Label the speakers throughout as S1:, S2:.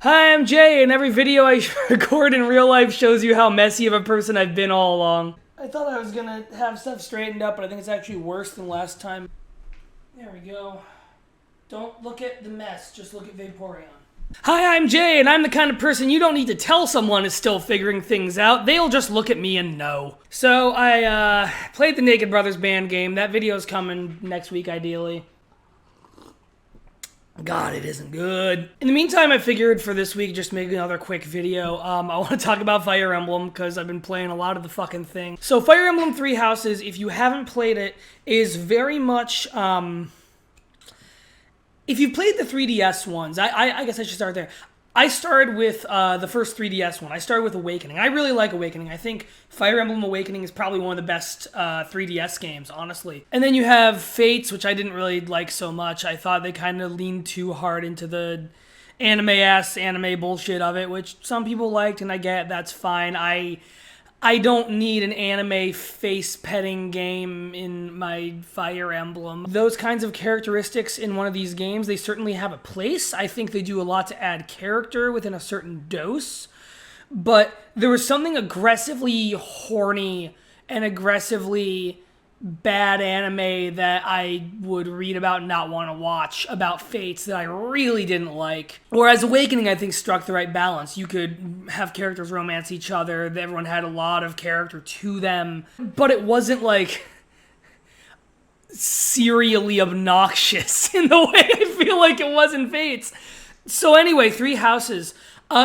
S1: Hi, I'm Jay, and every video I record in real life shows you how messy of a person I've been all along. I thought I was gonna have stuff straightened up, but I think it's actually worse than last time. There we go. Don't look at the mess, just look at Vaporeon. Hi, I'm Jay, and I'm the kind of person you don't need to tell someone is still figuring things out. They'll just look at me and know. So I played the Naked Brothers band game. That video's coming next week, ideally. God, it isn't good. In the meantime, I figured for this week, just make another quick video. I want to talk about Fire Emblem, because I've been playing a lot of the fucking thing. So Fire Emblem Three Houses, if you haven't played it, is very much, if you've played the 3DS ones, I guess I should start there. I started with the first 3DS one. I started with Awakening. I really like Awakening. I think Fire Emblem Awakening is probably one of the best 3DS games, honestly. And then you have Fates, which I didn't really like so much. I thought they kind of leaned too hard into the anime bullshit of it, which some people liked, and I get that's fine. I don't need an anime face-petting game in my Fire Emblem. Those kinds of characteristics in one of these games, they certainly have a place. I think they do a lot to add character within a certain dose. But there was something aggressively horny and aggressively bad anime that I would read about and not want to watch about Fates that I really didn't like. Whereas Awakening, I think, struck the right balance. You could have characters romance each other. Everyone had a lot of character to them. But it wasn't, like, serially obnoxious in the way I feel like it was in Fates. So anyway, Three Houses.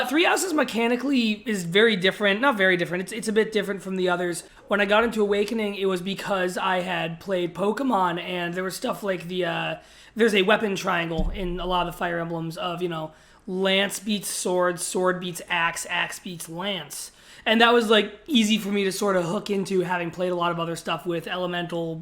S1: Three Houses mechanically is very different. Not very different. It's a bit different from the others. When I got into Awakening, it was because I had played Pokemon, and there was stuff like there's a weapon triangle in a lot of the Fire Emblems of, Lance beats Sword, Sword beats Axe, Axe beats Lance. And that was, easy for me to sort of hook into, having played a lot of other stuff with elemental,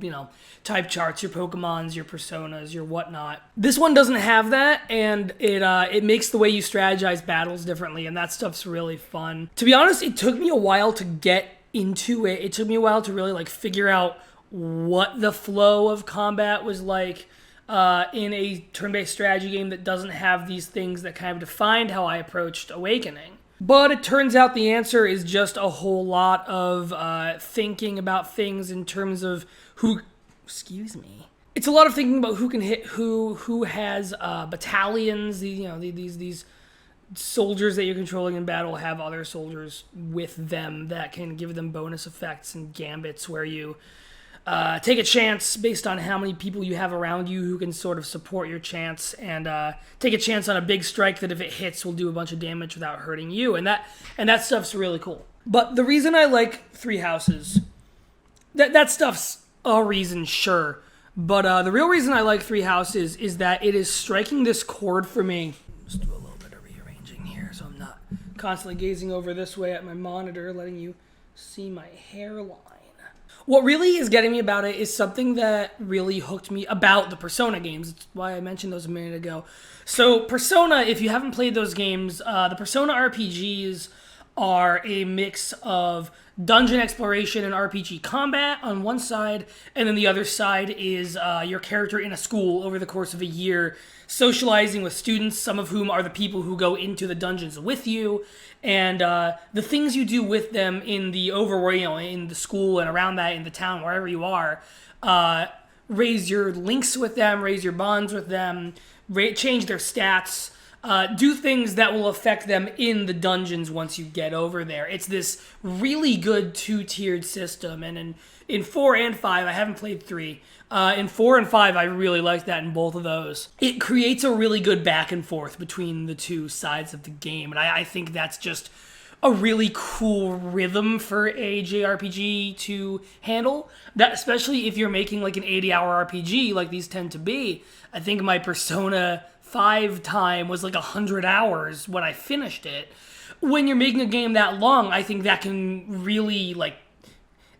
S1: type charts, your Pokemons, your Personas, your whatnot. This one doesn't have that, and it makes the way you strategize battles differently, and that stuff's really fun. To be honest, it took me a while to get into it. It took me a while to really, figure out what the flow of combat was like in a turn-based strategy game that doesn't have these things that kind of defined how I approached Awakening. But it turns out the answer is just a whole lot of thinking about things in terms of who... Excuse me. It's a lot of thinking about who can hit who has battalions. These soldiers that you're controlling in battle have other soldiers with them that can give them bonus effects and gambits where you take a chance based on how many people you have around you who can sort of support your chance, and take a chance on a big strike that if it hits will do a bunch of damage without hurting you, and that stuff's really cool. But the reason I like Three Houses, that stuff's a reason, sure, but the real reason I like Three Houses is that it is striking this chord for me. Just do a little bit of rearranging here so I'm not constantly gazing over this way at my monitor, letting you see my hairline. What really is getting me about it is something that really hooked me about the Persona games. That's why I mentioned those a minute ago. So Persona, if you haven't played those games, the Persona RPGs are a mix of dungeon exploration and RPG combat on one side, and then the other side is your character in a school over the course of a year, socializing with students, some of whom are the people who go into the dungeons with you, and the things you do with them in the overworld, in the school and around that, in the town, wherever you are, raise your links with them, raise your bonds with them, change their stats, do things that will affect them in the dungeons once you get over there. It's this really good two-tiered system, and in 4 and 5, I haven't played 3. In 4 and 5, I really liked that in both of those. It creates a really good back and forth between the two sides of the game, and I think that's just a really cool rhythm for a JRPG to handle. That, especially if you're making like an 80-hour RPG like these tend to be. I think my Persona 5 time was like 100 hours when I finished it. When you're making a game that long, I think that can really,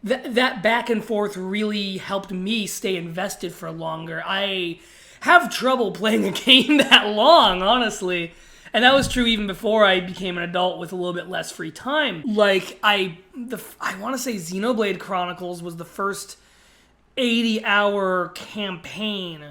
S1: that back and forth really helped me stay invested for longer. I have trouble playing a game that long, honestly. And that was true even before I became an adult with a little bit less free time. I want to say Xenoblade Chronicles was the first 80-hour campaign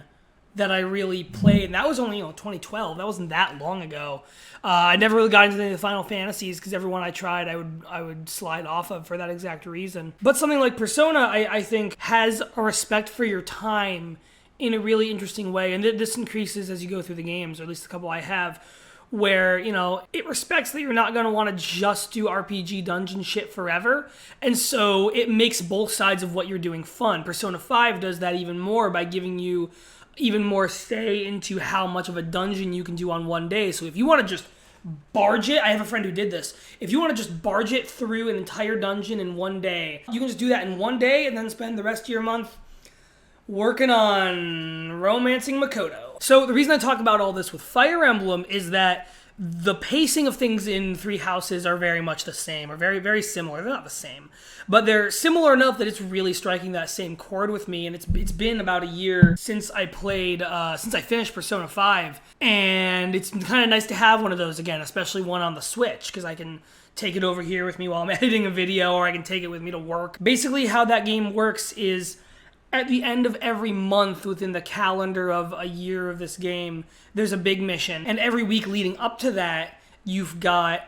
S1: that I really played, and that was only 2012. That wasn't that long ago. I never really got into any of the Final Fantasies because every one I tried, I would slide off of for that exact reason. But something like Persona, I think, has a respect for your time in a really interesting way, and this increases as you go through the games, or at least the couple I have, where, it respects that you're not going to want to just do RPG dungeon shit forever, and so it makes both sides of what you're doing fun. Persona 5 does that even more by giving you even more say into how much of a dungeon you can do on one day. So if you want to just barge it, I have a friend who did this. If you want to just barge it through an entire dungeon in one day, you can just do that in one day and then spend the rest of your month working on romancing Makoto. So the reason I talk about all this with Fire Emblem is that the pacing of things in Three Houses are very much the same, or very, very similar. They're not the same, but they're similar enough that it's really striking that same chord with me. And it's been about a year since I finished Persona 5, and it's kind of nice to have one of those again, especially one on the Switch, because I can take it over here with me while I'm editing a video, or I can take it with me to work. Basically, how that game works is, at the end of every month within the calendar of a year of this game, there's a big mission. And every week leading up to that, you've got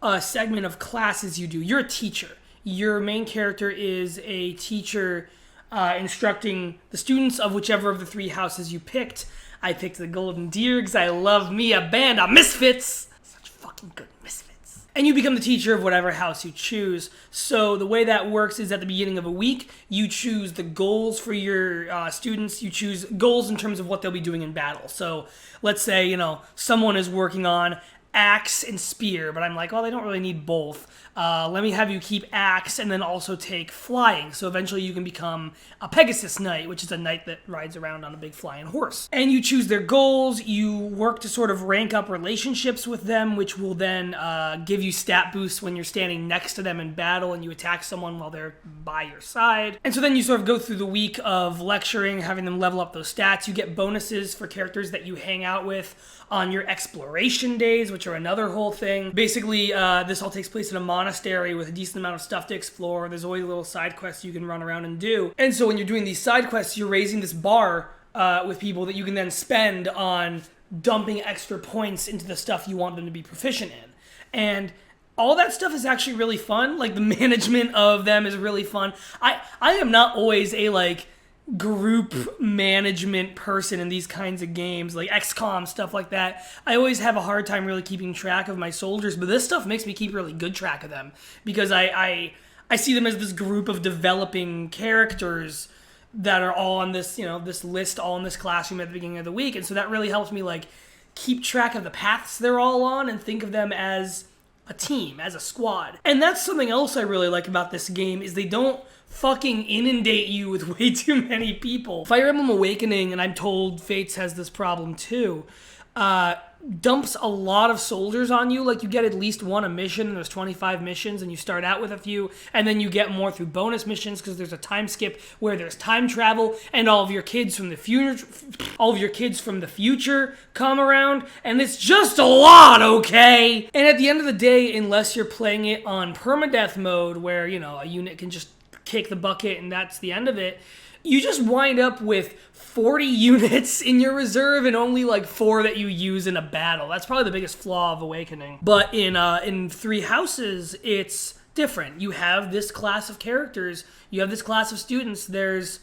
S1: a segment of classes you do. You're a teacher. Your main character is a teacher instructing the students of whichever of the three houses you picked. I picked the Golden Deer because I love me a band of misfits. Such fucking good misfits. And you become the teacher of whatever house you choose. So the way that works is at the beginning of a week, you choose the goals for your students. You choose goals in terms of what they'll be doing in battle. So let's say, someone is working on axe and spear, but I'm like, they don't really need both. Let me have you keep axe and then also take flying. So eventually you can become a Pegasus Knight, which is a knight that rides around on a big flying horse. And you choose their goals. You work to sort of rank up relationships with them, which will then give you stat boosts when you're standing next to them in battle and you attack someone while they're by your side. And so then you sort of go through the week of lecturing, having them level up those stats. You get bonuses for characters that you hang out with on your exploration days, which are another whole thing. Basically, this all takes place in a monastery with a decent amount of stuff to explore. There's always little side quests you can run around and do. And so when you're doing these side quests, you're raising this bar with people that you can then spend on dumping extra points into the stuff you want them to be proficient in. And all that stuff is actually really fun. Like, the management of them is really fun. I am not always a, group management person in these kinds of games, like XCOM, stuff like that. I always have a hard time really keeping track of my soldiers, but this stuff makes me keep really good track of them, because I see them as this group of developing characters that are all on this, this list, all in this classroom at the beginning of the week, and so that really helps me, keep track of the paths they're all on and think of them as a team, as a squad. And that's something else I really like about this game, is they don't fucking inundate you with way too many people. Fire Emblem Awakening, and I'm told Fates has this problem too, dumps a lot of soldiers on you. Like, you get at least one a mission, and there's 25 missions, and you start out with a few, and then you get more through bonus missions because there's a time skip where there's time travel, and all of your kids from the future come around, and it's just a lot, okay? And at the end of the day, unless you're playing it on permadeath mode, where, a unit can just kick the bucket and that's the end of it, you just wind up with 40 units in your reserve and only 4 that you use in a battle. That's probably the biggest flaw of Awakening. But in Three Houses, it's different. You have this class of characters, you have this class of students. There's,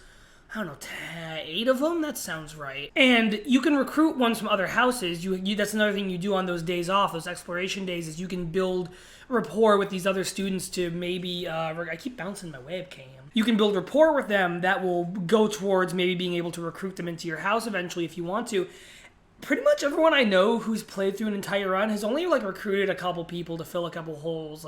S1: 8 of them? That sounds right. And you can recruit ones from other houses. That's another thing you do on those days off, those exploration days, is you can build rapport with these other students to maybe, I keep bouncing my webcam. You can build rapport with them that will go towards maybe being able to recruit them into your house eventually if you want to. Pretty much everyone I know who's played through an entire run has only recruited a couple people to fill a couple holes.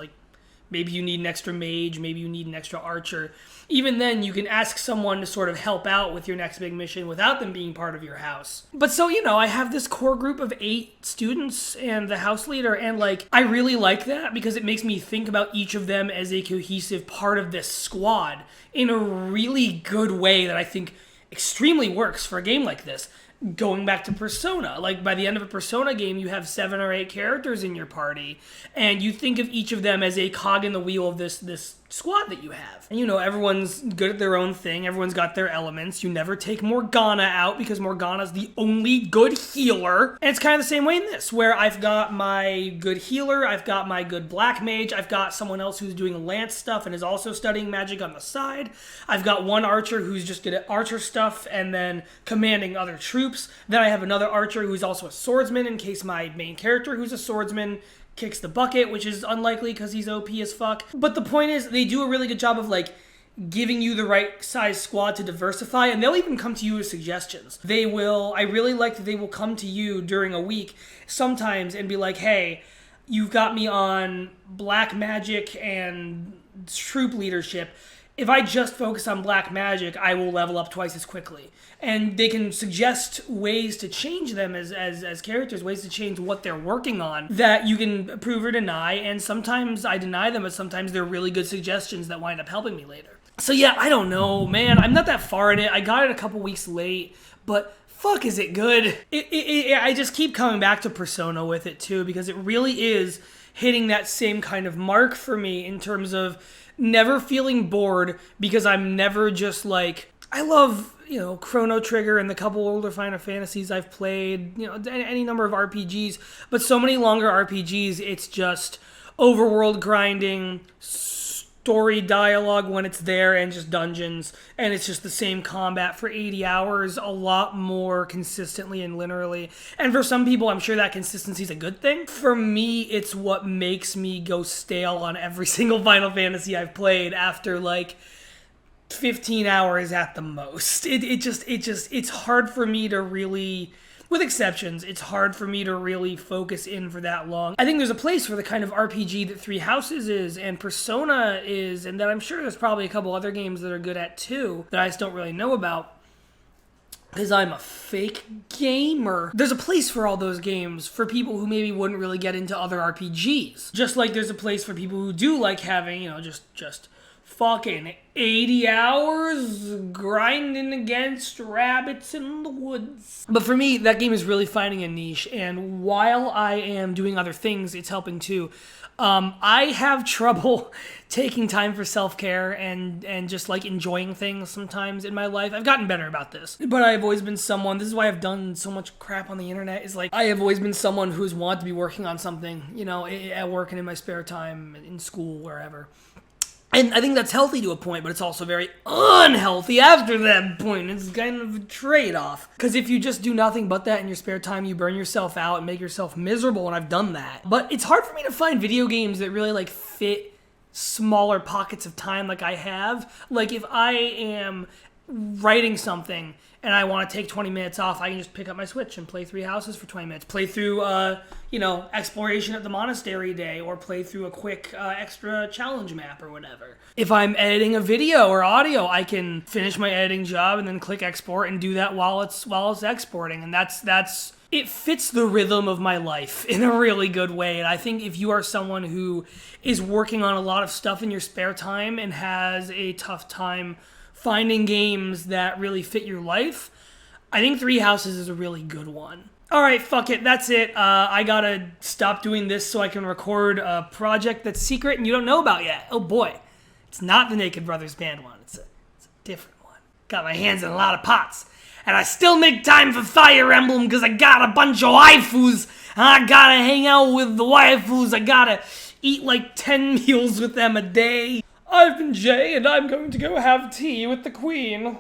S1: Maybe you need an extra mage, maybe you need an extra archer. Even then, you can ask someone to sort of help out with your next big mission without them being part of your house. But so, I have this core group of 8 students and the house leader, and I really like that because it makes me think about each of them as a cohesive part of this squad in a really good way that I think extremely works for a game like this. going back to Persona. Like, by the end of a Persona game, you have 7 or 8 characters in your party, and you think of each of them as a cog in the wheel of this squad that you have. And, everyone's good at their own thing. Everyone's got their elements. You never take Morgana out because Morgana's the only good healer. And it's kind of the same way in this, where I've got my good healer, I've got my good black mage, I've got someone else who's doing lance stuff and is also studying magic on the side. I've got one archer who's just good at archer stuff and then commanding other troops. Then I have another archer who's also a swordsman in case my main character, who's a swordsman, kicks the bucket, which is unlikely because he's OP as fuck. But the point is, they do a really good job of, giving you the right size squad to diversify, and they'll even come to you with suggestions. I really like that they will come to you during a week sometimes and be like, hey, you've got me on black magic and troop leadership. If I just focus on black magic, I will level up twice as quickly. And they can suggest ways to change them as characters, ways to change what they're working on that you can approve or deny. And sometimes I deny them, but sometimes they're really good suggestions that wind up helping me later. So yeah, I don't know, man. I'm not that far in it. I got it a couple weeks late, but fuck, is it good? I just keep coming back to Persona with it too, because it really is hitting that same kind of mark for me in terms of never feeling bored, because I'm never just I love, Chrono Trigger and the couple older Final Fantasies I've played, any number of RPGs, but so many longer RPGs, it's just overworld grinding, story dialogue when it's there, and just dungeons, and it's just the same combat for 80 hours, a lot more consistently and linearly. And for some people, I'm sure that consistency is a good thing. For me, it's what makes me go stale on every single Final Fantasy I've played after 15 hours at the most. It's hard for me to really, with exceptions, it's hard for me to really focus in for that long. I think there's a place for the kind of RPG that Three Houses is, and Persona is, and that I'm sure there's probably a couple other games that are good at too, that I just don't really know about, because I'm a fake gamer. There's a place for all those games for people who maybe wouldn't really get into other RPGs. Just like there's a place for people who do like having, just fucking 80 hours grinding against rabbits in the woods. But for me, that game is really finding a niche, and while I am doing other things, it's helping too. I have trouble taking time for self-care and just enjoying things sometimes in my life. I've gotten better about this, but I've always been someone, this is why I've done so much crap on the internet, is I have always been someone who's wanted to be working on something, at work and in my spare time, in school, wherever. And I think that's healthy to a point, but it's also very unhealthy after that point. It's kind of a trade-off. Because if you just do nothing but that in your spare time, you burn yourself out and make yourself miserable, and I've done that. But it's hard for me to find video games that really, fit smaller pockets of time like I have. If I am writing something and I want to take 20 minutes off, I can just pick up my Switch and play Three Houses for 20 minutes. Play through, Exploration at the Monastery Day, or play through a quick extra challenge map or whatever. If I'm editing a video or audio, I can finish my editing job and then click export and do that while it's exporting. And that's it fits the rhythm of my life in a really good way. And I think if you are someone who is working on a lot of stuff in your spare time and has a tough time finding games that really fit your life, I think Three Houses is a really good one. Alright, fuck it, that's it. I gotta stop doing this so I can record a project that's secret and you don't know about yet. Oh boy, it's not the Naked Brothers Band one, it's a different one. Got my hands in a lot of pots. And I still make time for Fire Emblem because I got a bunch of waifus, and I gotta hang out with the waifus. I gotta eat 10 meals with them a day. I've been Jay, and I'm going to go have tea with the Queen.